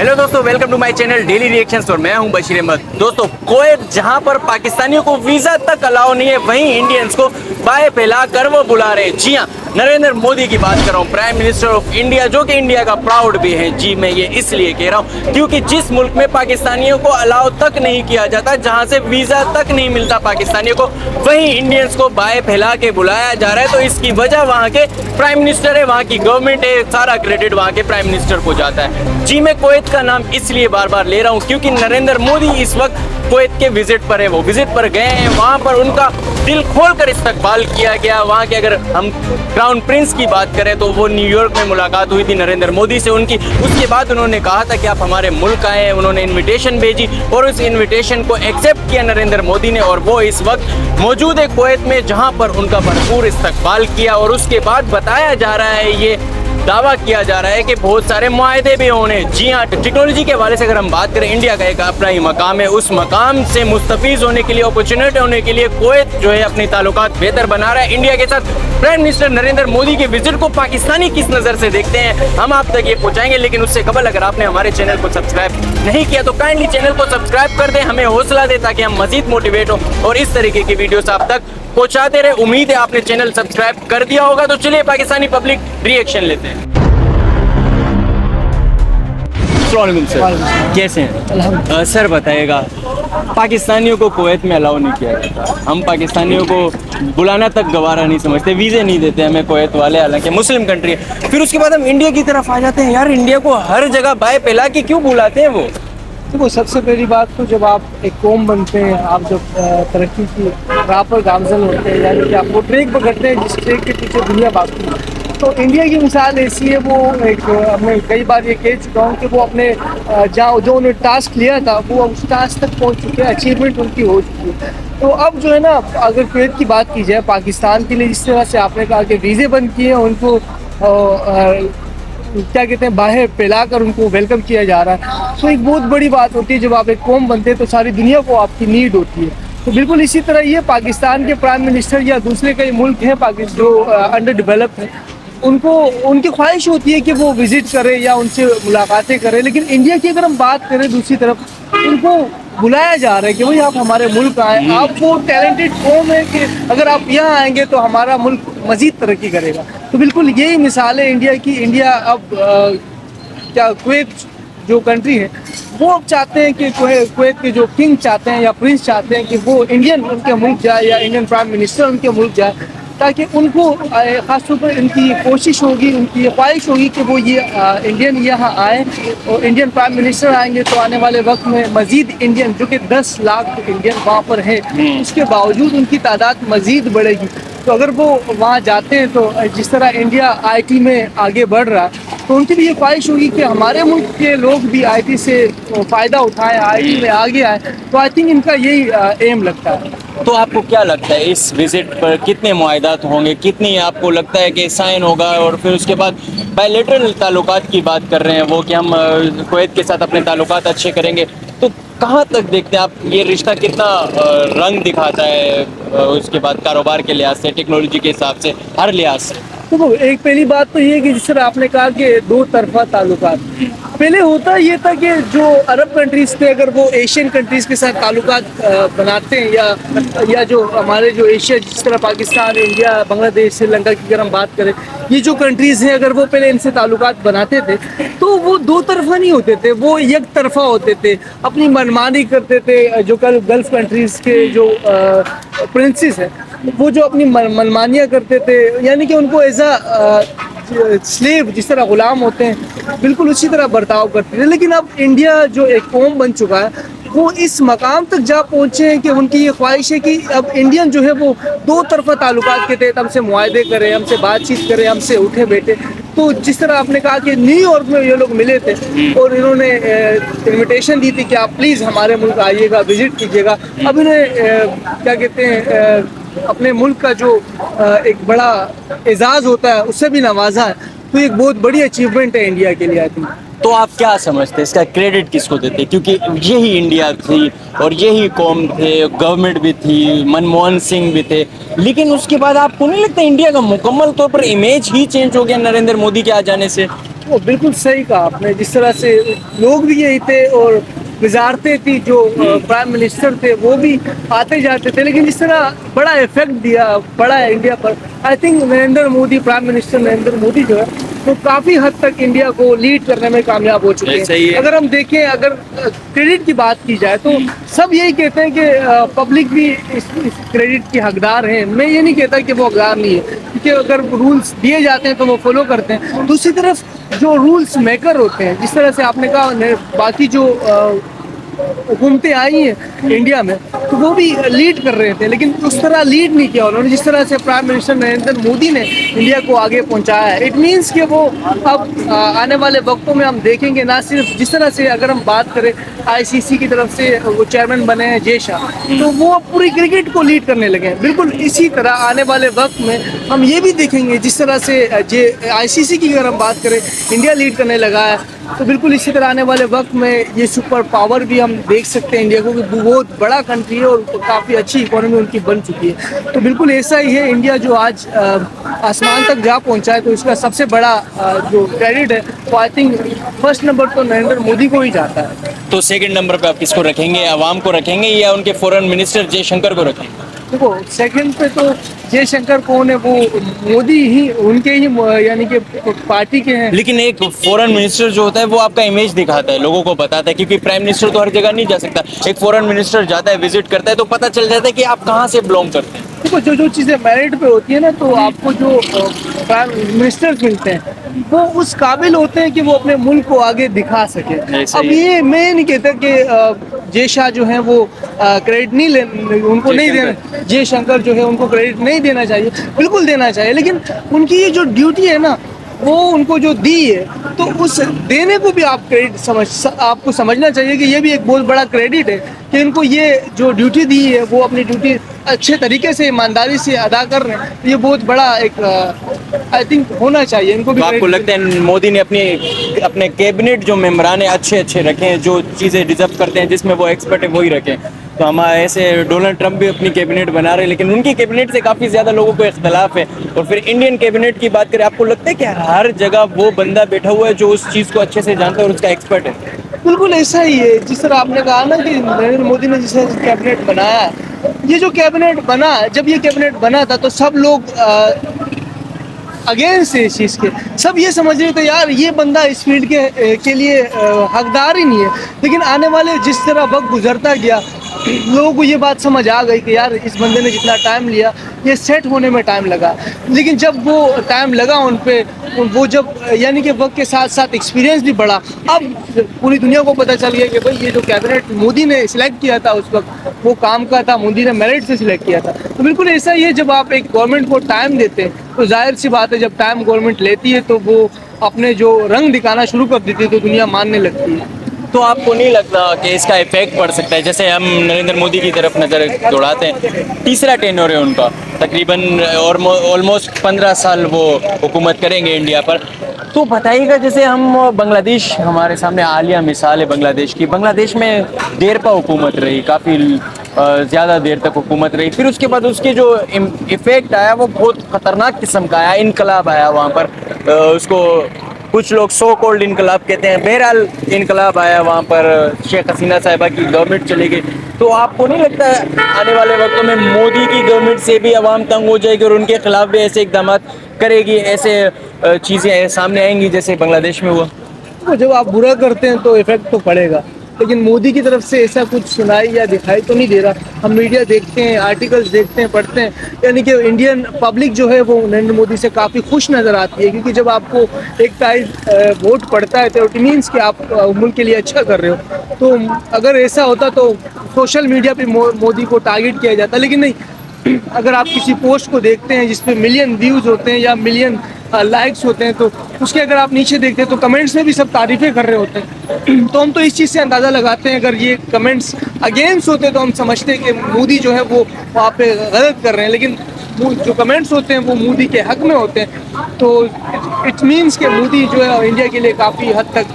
Hello दोस्तों, welcome to my channel daily reactions और मैं हूं बशीर अहमद। दोस्तों, कुवैत जहां पर पाकिस्तानियों को वीजा तक अलाउ नहीं है, वहीं इंडियंस को बाएं फैला कर वो बुला रहे हैं। जी हां, नरेंद्र मोदी की बात कर रहा हूं, प्राइम मिनिस्टर ऑफ इंडिया, जो कि इंडिया का प्राउड भी है। जी, मैं ये इसलिए कह रहा हूं क्योंकि जिस मुल्क में पाकिस्तानियों को अलाउ तक नहीं किया जाता, जहां से वीजा तक नहीं मिलता पाकिस्तानियों को, वहीं इंडियंस को बाएं फैला के बुलाया जा रहा है। तो इसकी वजह वहां के प्राइम मिनिस्टर है, वहां की गवर्नमेंट है, सारा क्रेडिट वहां के प्राइम मिनिस्टर को जाता है। जी, मैं कुवैत का नाम इसलिए बार बार ले रहा हूं क्योंकि नरेंद्र मोदी इस वक्त कुवैत के विजिट पर है। वो विजिट पर गए हैं, वहां पर उनका दिल खोलकर इस्तकबाल किया गया। वहां के अगर हम क्राउन प्रिंस की बात करें तो वो न्यूयॉर्क में मुलाकात हुई थी नरेंद्र मोदी से उनकी। उसके बाद उन्होंने कहा था कि आप हमारे मुल्क आए। उन्होंने इन्विटेशन भेजी और उस इन्विटेशन को एक्सेप्ट किया नरेंद्र मोदी ने, और वो इस वक्त मौजूद है कुवैत में, जहां पर उनका भरपूर इस्तकबाल किया। और उसके बाद बताया जा रहा है, ये दावा किया जा रहा है कि बहुत सारे मुआहदे भी होने। जी हाँ, टेक्नोलॉजी के हवाले से अगर हम बात करें, इंडिया का एक अपना ही मकाम है। उस मकाम से मुस्तफीज होने के लिए, अपॉर्चुनिटी होने के लिए कुवैत जो है अपनी ताल्लुकात बेहतर बना रहा है इंडिया के साथ। प्राइम मिनिस्टर नरेंद्र मोदी के विजिट को पाकिस्तानी किस नज़र से देखते हैं, हम आप तक ये पहुँचाएंगे। लेकिन उससे कबल अगर आपने हमारे चैनल को सब्सक्राइब नहीं किया तो काइंडली चैनल को सब्सक्राइब कर दें, हमें हौसला दे ताकि हम मजीद मोटिवेट हो और इस तरीके की वीडियोस आप तक पहुँचाते रहे। उम्मीद है आपने चैनल सब्सक्राइब कर दिया होगा। तो चलिए पाकिस्तानी पब्लिक रिएक्शन लेते हैं। सर, कैसे हैं? सर बताइएगा, पाकिस्तानियों को कुवैत में अलाउ नहीं किया जाता, हम पाकिस्तानियों को बुलाना तक गवारा नहीं समझते, वीज़े नहीं देते हमें कुवैत वाले, हालांकि मुस्लिम कंट्री है। फिर उसके बाद हम इंडिया की तरफ आ जाते हैं। यार, इंडिया को हर जगह बाएं फैला के क्यों बुलाते हैं वो? देखो, सबसे पहली बात तो जब आप एक कौम बनते हैं, आप जब तरक्की की राह पर गामजन होते हैं, यानी कि आप वो ट्रैक पकड़ते हैं जिस ट्रैक के पीछे दुनिया भागती है। तो इंडिया की मिसाल ऐसी है, वो एक मैं कई बार ये कह चुका हूँ कि वो अपने जहाँ जो उन्होंने टास्क लिया था वो उस टास्क तक पहुँच चुके हैं, अचीवमेंट उनकी हो चुकी है। तो अब जो है ना, अगर कुवैत की बात की जाए, पाकिस्तान के लिए जिस तरह से आपने कहा कि वीज़े बंद किए हैं, उनको क्या कहते हैं, बाहर फैलाकर उनको वेलकम किया जा रहा है, तो एक बहुत बड़ी बात होती है। जब आप एक कौम बनते हैं तो सारी दुनिया को आपकी नीड होती है। तो बिल्कुल इसी तरह ये पाकिस्तान के प्राइम मिनिस्टर या दूसरे कई मुल्क हैं पाकिस्तान जो अंडर डेवलप्ड हैं, उनको उनकी ख्वाहिश होती है कि वो विज़िट करें या उनसे मुलाकातें करें। लेकिन इंडिया की अगर हम बात करें, दूसरी तरफ उनको बुलाया जा रहा है कि भाई आप हमारे मुल्क आए, आप वो टैलेंटेड कौम है कि अगर आप यहाँ आएंगे तो हमारा मुल्क मज़ीद तरक्की करेगा। तो बिल्कुल यही मिसाल है इंडिया की। इंडिया अब क्या कुवैत जो कंट्री है वो अब चाहते हैं कि कुवैत के जो किंग चाहते हैं या प्रिंस चाहते हैं कि वो इंडियन उनके मुल्क जाए या इंडियन प्राइम मिनिस्टर उनके मुल्क जाए, ताकि उनको ख़ासतौर पर इनकी कोशिश होगी, उनकी ख्वाहिश होगी कि वो ये इंडियन यहाँ आए, और इंडियन प्राइम मिनिस्टर आएंगे तो आने वाले वक्त में मज़ीद इंडियन, जो कि 10 लाख इंडियन वहाँ पर हैं, उसके बावजूद उनकी तादाद मज़ीद बढ़ेगी। तो अगर वो वहाँ जाते हैं तो जिस तरह इंडिया आईटी में आगे बढ़ रहा है, तो उनकी भी ये ख्वाहिश होगी कि हमारे मुल्क के लोग भी आईटी से फ़ायदा उठाएं, आईटी में आगे आए। तो आई थिंक इनका यही एम लगता है। तो आपको क्या लगता है इस विजिट पर कितने मुआहदात होंगे, कितनी आपको लगता है कि साइन होगा? और फिर उसके बाद बायलैटरल ताल्लुकात की बात कर रहे हैं वो कि हम कुवैत के साथ अपने ताल्लुकात अच्छे करेंगे, तो कहाँ तक देखते हैं आप ये रिश्ता कितना रंग दिखाता है उसके बाद कारोबार के लिहाज से, टेक्नोलॉजी के हिसाब से, हर लिहाज से? तो एक पहली बात तो ये है कि जिस तरह आपने कहा कि दो तरफा ताल्लुकात, पहले होता ये था कि जो अरब कंट्रीज़ थे, अगर वो एशियन कंट्रीज़ के साथ ताल्लुकात बनाते हैं या जो हमारे जो एशिया, जिस तरह पाकिस्तान, इंडिया, बांग्लादेश, श्रीलंका की अगर हम बात करें, ये जो कंट्रीज़ हैं, अगर वो पहले इनसे ताल्लुकात बनाते थे तो वो दो तरफा नहीं होते थे, वो एक तरफा होते थे, अपनी मनमानी करते थे। जो कल गल्फ़ कंट्रीज़ के जो प्रिंसेस हैं, वो जो अपनी मनमानियाँ करते थे, यानी कि उनको एज स्लेव, जिस तरह ग़ुलाम होते हैं, बिल्कुल उसी तरह बर्ताव करते थे। लेकिन अब इंडिया जो एक कौम बन चुका है, वो इस मकाम तक जा पहुँचे हैं कि उनकी ये ख्वाहिश है कि अब इंडियन जो है वो दो तरफा ताल्लुकात के तहत हमसे मुआहदे करें, हमसे बातचीत करें, हमसे उठे बैठे। तो जिस तरह आपने कहा कि न्यूयॉर्क में ये लोग मिले थे और इन्होंने इनविटेशन दी थी कि आप प्लीज़ हमारे मुल्क आइएगा, विज़िट कीजिएगा। अब इन्हें क्या कहते हैं, अपने मुल्क का जो एक बड़ा एजाज़ होता है उससे भी नवाजा है। तो एक बहुत बड़ी अचीवमेंट है इंडिया के लिए आई थिंक। तो आप क्या समझते हैं, इसका क्रेडिट किसको देते? क्योंकि यही इंडिया थी और यही कौम थे, गवर्नमेंट भी थी, मनमोहन सिंह भी थे, लेकिन उसके बाद आपको नहीं लगता इंडिया का मुकम्मल तौर पर इमेज ही चेंज हो गया नरेंद्र मोदी के आ जाने से? وہ بالکل صحیح کہا آپ نے. جس طرح سے لوگ بھی یہی تھے اور وزارتیں تھی جو پرائم منسٹر تھے وہ بھی آتے جاتے تھے, لیکن جس طرح بڑا افیکٹ پڑا ہے India per, I think Narendra Modi, prime minister Narendra Modi جو ہے وہ کافی حد تک انڈیا کو لیڈ کرنے میں کامیاب ہو چکے ہیں. اگر ہم دیکھیں, اگر کریڈٹ کی بات کی جائے تو سب یہی کہتے ہیں کہ پبلک بھی اس کریڈٹ کی حقدار ہیں. میں یہ نہیں کہتا کہ وہ حقدار نہیں ہے, کیونکہ اگر رولس دیے جاتے ہیں تو وہ فالو کرتے ہیں. دوسری طرف جو رولس میکر ہوتے ہیں, جس طرح سے آپ نے کہا باقی جو حکومتیں آئی ہیں انڈیا میں, تو وہ بھی لیڈ کر رہے تھے, لیکن اس طرح لیڈ نہیں کیا انہوں نے جس طرح سے پرائم منسٹر نریندر مودی نے انڈیا کو آگے پہنچایا ہے. اٹ مینس کہ وہ اب آنے والے وقتوں میں ہم دیکھیں گے, نہ صرف جس طرح سے اگر ہم بات کریں ICC کی طرف سے وہ چیئرمین بنے ہیں جے شاہ, تو وہ پوری کرکٹ کو لیڈ کرنے لگے ہیں. بالکل اسی طرح آنے والے وقت میں ہم یہ بھی دیکھیں گے, جس طرح سے ICC کی اگر ہم بات کریں انڈیا لیڈ کرنے لگا ہے, تو بالکل اسی طرح آنے والے وقت میں یہ سپر پاور بھی ہم دیکھ سکتے ہیں انڈیا کو, کہ بہت بڑا کنٹری ہے اور کافی اچھی اکانومی ان کی بن چکی ہے. تو بالکل ایسا ہی ہے, انڈیا جو آج آسمان تک جا پہنچا ہے تو اس کا سب سے بڑا جو کریڈٹ ہے وہ آئی تھنک فرسٹ نمبر تو نریندر مودی کو ہی جاتا ہے. تو سیکنڈ نمبر پہ آپ کس کو رکھیں گے, عوام کو رکھیں گے یا ان کے فورن منسٹر جے شنکر کو رکھیں گے؟ دیکھو سیکنڈ پہ تو جے شنکر کون ہے, وہ مودی ہی ان کے ہی یعنی کہ پارٹی کے ہیں. لیکن ایک فورن منسٹر جو ہوتا ہے وہ آپ کا امیج دکھاتا ہے, لوگوں کو بتاتا ہے, کیونکہ پرائم منسٹر تو ہر جگہ نہیں جا سکتا. ایک فورن منسٹر جاتا ہے, وزٹ کرتا ہے, تو پتہ چل جاتا ہے کہ آپ کہاں سے بلونگ کرتے ہیں. دیکھو جو چیزیں میرٹ پہ ہوتی ہیں نا, تو آپ کو جو پرائم منسٹر ملتے ہیں وہ اس قابل ہوتے ہیں کہ وہ اپنے ملک کو آگے دکھا سکے. اب یہ میں نہیں کہتا کہ جے شاہ جو ہیں وہ کریڈٹ نہیں ان کو نہیں دینا, جے شنکر جو ہے ان کو کریڈٹ نہیں دینا چاہیے, بالکل دینا چاہیے, لیکن ان کی یہ جو ڈیوٹی ہے نا وہ ان کو جو دی ہے, تو اس دینے کو بھی آپ کریڈٹ آپ کو سمجھنا چاہیے کہ یہ بھی ایک بہت بڑا کریڈٹ ہے کہ ان کو یہ جو ڈیوٹی دی ہے وہ اپنی ڈیوٹی اچھے طریقے سے ایمانداری سے ادا کر رہے ہیں. یہ بہت بڑا ایک آئی تھنک ہونا چاہیے ان کو بھی. آپ کو لگتا ہے مودی نے اپنے کیبنٹ جو ممبران اچھے رکھے ہیں, جو چیزیں ڈیزرو کرتے ہیں, جس میں وہ ایکسپرٹ ہے وہی رکھیں؟ تو ہمارے ایسے ڈونلڈ ٹرمپ بھی اپنی کیبنٹ بنا رہے ہیں, لیکن ان کی کیبنٹ سے کافی زیادہ لوگوں کو اختلاف ہے. اور پھر انڈین کیبنٹ کی بات کریں, آپ کو لگتا ہے کہ ہر جگہ وہ بندہ بیٹھا ہوا ہے جو اس چیز کو اچھے سے جانتا ہے اور اس کا ایکسپرٹ ہے؟ بالکل ایسا ہی ہے. جس طرح آپ نے کہا نا کہ نریندر مودی نے جسے کیبنٹ بنایا, یہ جو کیبنٹ بنا, جب یہ کیبنٹ بنا تھا تو سب لوگ اگینسٹ ہے اس چیز کے, سب یہ سمجھ رہے تھے یار یہ بندہ اس فیلڈ کے لیے حقدار ہی نہیں ہے. لیکن آنے والے جس طرح وقت گزرتا گیا, لوگوں کو یہ بات سمجھ آ گئی کہ یار اس بندے نے جتنا ٹائم لیا یہ سیٹ ہونے میں ٹائم لگا. لیکن جب وہ ٹائم لگا ان پہ, وہ جب یعنی کہ وقت کے ساتھ ساتھ ایکسپیرینس بھی بڑھا, اب پوری دنیا کو پتہ چل گیا کہ بھائی یہ جو کیبنٹ مودی نے سلیکٹ کیا تھا اس وقت وہ کام کا تھا, مودی نے میرٹ سے سلیکٹ کیا تھا. تو بالکل ایسا ہی ہے, جب آپ ایک گورنمنٹ کو ٹائم دیتے ہیں تو ظاہر سی بات ہے جب ٹائم گورنمنٹ لیتی ہے تو وہ اپنے جو رنگ دکھانا شروع کر دیتی ہے تو دنیا ماننے لگتی ہے. تو آپ کو نہیں لگتا کہ اس کا افیکٹ پڑ سکتا ہے؟ جیسے ہم نریندر مودی کی طرف نظر دوڑاتے ہیں, تیسرا ٹینور ہے ان کا, تقریباً آلموسٹ 15 سال وہ حکومت کریں گے انڈیا پر. تو بتائیے گا, جیسے ہم بنگلہ دیش ہمارے سامنے حالیہ مثال ہے بنگلہ دیش کی. بنگلہ دیش میں دیر پا حکومت رہی, کافی زیادہ دیر تک حکومت رہی. پھر اس کے بعد اس کے جو افیکٹ آیا وہ بہت خطرناک قسم کا آیا, انقلاب آیا وہاں پر. اس کو کچھ لوگ سو کولڈ انقلاب کہتے ہیں. بہرحال انقلاب آیا وہاں پر, شیخ حسینہ صاحبہ کی گورنمنٹ چلے گئی. تو آپ کو نہیں لگتا آنے والے وقتوں میں مودی کی گورنمنٹ سے بھی عوام تنگ ہو جائے گی اور ان کے خلاف بھی ایسے اقدامات کرے گی, ایسے چیزیں سامنے آئیں گی جیسے بنگلہ دیش میں ہوا؟ جب آپ برا کرتے ہیں تو افیکٹ تو پڑے گا, لیکن مودی کی طرف سے ایسا کچھ سنائی یا دکھائی تو نہیں دے رہا. ہم میڈیا دیکھتے ہیں, آرٹیکلز دیکھتے ہیں, پڑھتے ہیں, یعنی کہ انڈین پبلک جو ہے وہ نریندر مودی سے کافی خوش نظر آتی ہے, کیونکہ جب آپ کو ایک ٹائپ ووٹ پڑتا ہے تو اٹ مینس کہ آپ ملک کے لیے اچھا کر رہے ہو. تو اگر ایسا ہوتا تو سوشل میڈیا پہ مودی کو ٹارگیٹ کیا جاتا, لیکن نہیں. اگر آپ کسی پوسٹ کو دیکھتے ہیں جس پہ ملین ویوز ہوتے ہیں یا ملین لائکس ہوتے ہیں, تو اس کے اگر آپ نیچے دیکھتے ہیں تو کمنٹس میں بھی سب تعریفیں کر رہے ہوتے ہیں. تو ہم تو اس چیز سے اندازہ لگاتے ہیں, اگر یہ کمنٹس اگینسٹ ہوتے تو ہم سمجھتے ہیں کہ مودی جو ہے وہ وہاں پہ غلط کر رہے ہیں, لیکن جو کمنٹس ہوتے ہیں وہ مودی کے حق میں ہوتے ہیں. तो इट मीन्स कि मोदी जो है इंडिया के लिए काफ़ी हद तक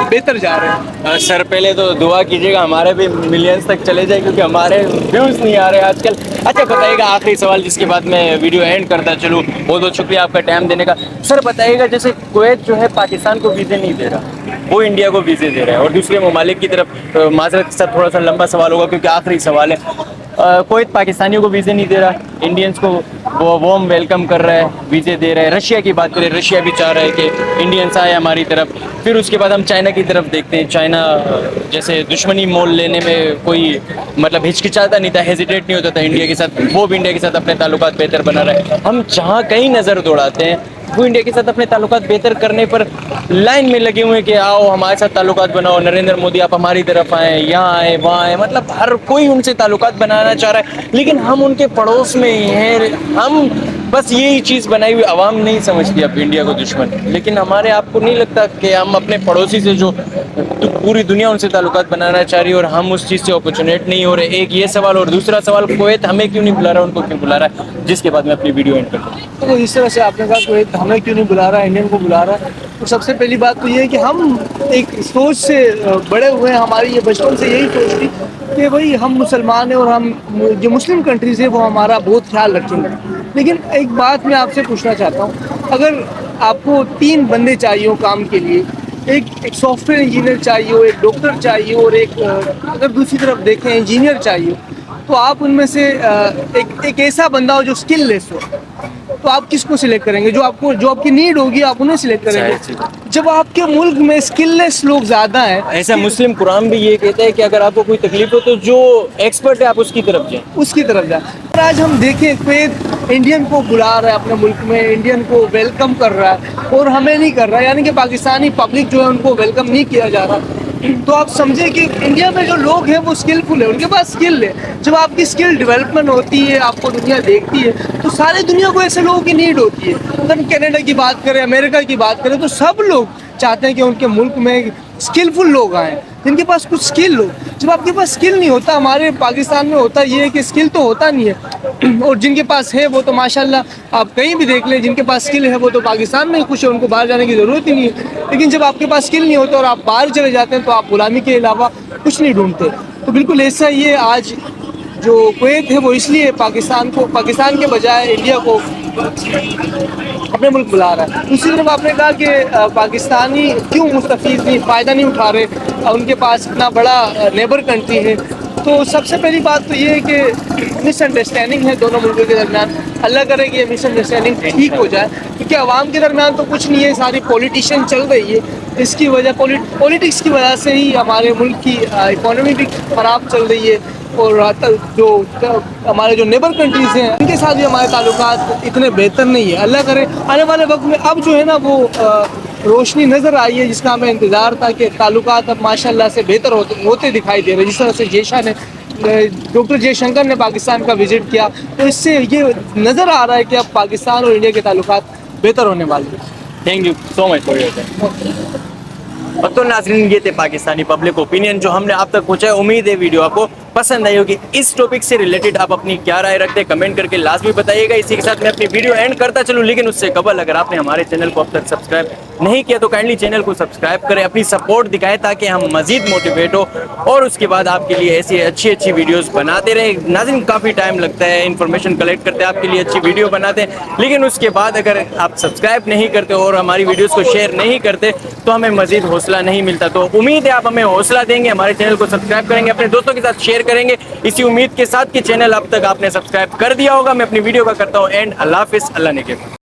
बेहतर जा रहे हैं। सर पहले तो दुआ कीजिएगा हमारे भी मिलियंस तक चले जाए, क्योंकि हमारे व्यूज़ नहीं आ रहे आजकल। अच्छा बताइएगा, आखिरी सवाल जिसके बाद मैं वीडियो एंड करता चलूँ, बहुत बहुत शुक्रिया आपका टाइम देने का। सर बताइएगा, जैसे कुवैत जो है पाकिस्तान को वीज़े नहीं दे रहा, वो इंडिया को वीज़े दे रहा है, और दूसरे ममालिक की तरफ माजरत के साथ थोड़ा सा लंबा सवाल होगा क्योंकि आखिरी सवाल है, कुवैत पाकिस्तानियों को वीज़े नहीं दे रहा, इंडियंस को वो वार्म वेलकम कर रहा है, वीज़े दे रहा है। रशिया की बात करें, रशिया भी चाह रहा है कि इंडियंस आए हमारी तरफ। फिर उसके बाद हम चाइना की तरफ देखते हैं, चाइना जैसे दुश्मनी मोल लेने में कोई मतलब हिचकिचाता नहीं था, हेजिटेट नहीं होता था इंडिया के साथ, वो भी इंडिया के साथ अपने ताल्लुकात बेहतर बना रहा है। हम जहाँ कहीं नज़र दौड़ाते हैं वो इंडिया के साथ अपने ताल्लुकात बेहतर करने पर लाइन में लगे हुए हैं कि आओ हमारे साथ ताल्लुकात बनाओ, नरेंद्र मोदी आप हमारी तरफ आएँ, यहाँ आए वहाँ आए, मतलब हर कोई उनसे ताल्लुकात बनाना चाह रहा है, लेकिन हम उनके पड़ोस में ही हैं। हम बस यही चीज़ बनाई हुई आवाम नहीं समझती अब इंडिया को दुश्मन, लेकिन हमारे आपको नहीं लगता कि हम अपने पड़ोसी से जो पूरी दुनिया उनसे ताल्लुकात बनाना चाह रही है और हम उस चीज़ से अपॉर्चुनेट नहीं हो रहे? एक ये सवाल, और दूसरा सवाल कुवैत हमें क्यों नहीं बुला रहा, उनको क्यों बुला रहा है, जिसके बाद मैं अपनी वीडियो एंड करता हूँ। तो इस तरह से आपने कहा कुवैत हमें क्यों नहीं बुला रहा, इंडियन को बुला रहा है, तो सबसे पहली बात तो ये है कि हम एक सोच से बड़े हुए हैं, हमारी ये बचपन से यही सोच थी कि भाई हम मुसलमान हैं और हम जो मुस्लिम कंट्रीज़ है वो हमारा बहुत ख्याल रखेंगे। लेकिन एक बात मैं आपसे पूछना चाहता हूँ, अगर आपको 3 बंदे चाहिए हो काम के लिए, एक सॉफ्टवेयर इंजीनियर चाहिए हो, एक डॉक्टर चाहिए और एक अगर दूसरी तरफ देखें इंजीनियर चाहिए, तो आप उनमें से एक ऐसा बंदा हो जो स्किल लेस हो, तो आप किसको सिलेक्ट करेंगे? जो आपकी नीड होगी आप उन्हें सिलेक्ट करेंगे। जब आपके मुल्क में स्किललेस लोग ज़्यादा हैं, ऐसा मुस्लिम कुरान भी ये कहता है कि अगर आपको कोई तकलीफ हो तो जो एक्सपर्ट है आप उसकी तरफ जाएं, उसकी तरफ जाए। और आज हम देखें कुवैत इंडियन को बुला रहा है अपने मुल्क में, इंडियन को वेलकम कर रहा है और हमें नहीं कर रहा है, यानी कि पाकिस्तानी पब्लिक जो है उनको वेलकम नहीं किया जा रहा। तो आप समझे कि इंडिया में जो लोग हैं वो स्किलफुल है, उनके पास स्किल है। जब आपकी स्किल डेवलपमेंट होती है, आपको दुनिया देखती है, तो सारी दुनिया को ऐसे लोगों की नीड होती है। अगर कनाडा की बात करें, अमेरिका की बात करें, तो सब लोग चाहते हैं कि उनके मुल्क में स्किलफुल लोग आएँ, जिनके पास कुछ स्किल हो। जब आपके पास स्किल नहीं होता, हमारे पाकिस्तान में होता ये है कि स्किल तो होता नहीं है, और जिनके पास है वो तो माशाल्लाह आप कहीं भी देख लें, जिनके पास स्किल है वो तो पाकिस्तान में ही खुश है, उनको बाहर जाने की ज़रूरत ही नहीं है। लेकिन जब आपके पास स्किल नहीं होता और आप बाहर चले जाते हैं तो आप गुलामी के अलावा कुछ नहीं ढूंढते। तो बिल्कुल ऐसा ही है, आज जो कुवैत है वो इसलिए पाकिस्तान के बजाय इंडिया को अपने मुल्क बुला रहा है। दूसरी तरफ आपने कहा कि पाकिस्तानी क्यों मुस्तफ़ीद नहीं, फ़ायदा नहीं उठा रहे, उनके पास इतना बड़ा नेबर कंट्री है। तो सबसे पहली बात तो ये है कि मिसअंडरस्टैंडिंग है दोनों मुल्कों के दरमियान। अल्लाह करे कि ये मिसअंडरस्टैंडिंग ठीक हो जाए, क्योंकि आवाम के दरमियान तो कुछ नहीं है, सारी पॉलिटिशियन चल रही है। इसकी वजह पॉलिटिक्स की वजह से ही हमारे मुल्क की इकोनॉमी भी ख़राब चल रही है, और जो हमारे जो नेबर कंट्रीज़ हैं उनके साथ भी हमारे ताल्लुकात इतने बेहतर नहीं है। अल्लाह करे आने वाले वक्त में अब जो है ना वो रोशनी नज़र आई है, जिसका हमें इंतज़ार था कि ताल्लुकात अब माशाल्लाह से बेहतर होते दिखाई दे रहे हैं। जिस तरह से डॉक्टर जयशंकर ने पाकिस्तान का विज़िट किया, तो इससे ये नज़र आ रहा है कि अब पाकिस्तान और इंडिया के ताल्लुकात बेहतर होने वाले हैं। Thank you so much for your time. तो नाज़रीन, ये थे पाकिस्तानी पब्लिक ओपिनियन जो हमने आप तक पहुंचाया। उम्मीद है वीडियो आपको पसंद आई होगी। इस टॉपिक से रिलेटेड आप अपनी क्या राय रखते हैं कमेंट करके लाजमी बताइएगा। इसी के साथ मैं अपनी वीडियो एंड करता चलूँ, लेकिन उससे कबल अगर आपने हमारे चैनल को अब तक सब्सक्राइब नहीं किया तो काइंडली चैनल को सब्सक्राइब करें, अपनी सपोर्ट दिखाएं ताकि हम मजीद मोटिवेट हो और उसके बाद आपके लिए ऐसी अच्छी वीडियोस बनाते रहे। नाज़रीन, काफ़ी टाइम लगता है, इन्फॉर्मेशन कलेक्ट करते हैं, आपके लिए अच्छी वीडियो बनाते हैं, लेकिन उसके बाद अगर आप सब्सक्राइब नहीं करते और हमारी वीडियोस को शेयर नहीं करते तो हमें मजीद हौसला नहीं मिलता। तो उम्मीद है आप हमें हौसला देंगे, हमारे चैनल को सब्सक्राइब करेंगे, अपने दोस्तों के साथ शेयर करेंगे, इसी उम्मीद के साथ कि चैनल अब तक आपने सब्सक्राइब कर दिया होगा। मैं अपनी वीडियो का करता हूँ एंड। अल्लाह हाफिज़, अल्लाह ने के।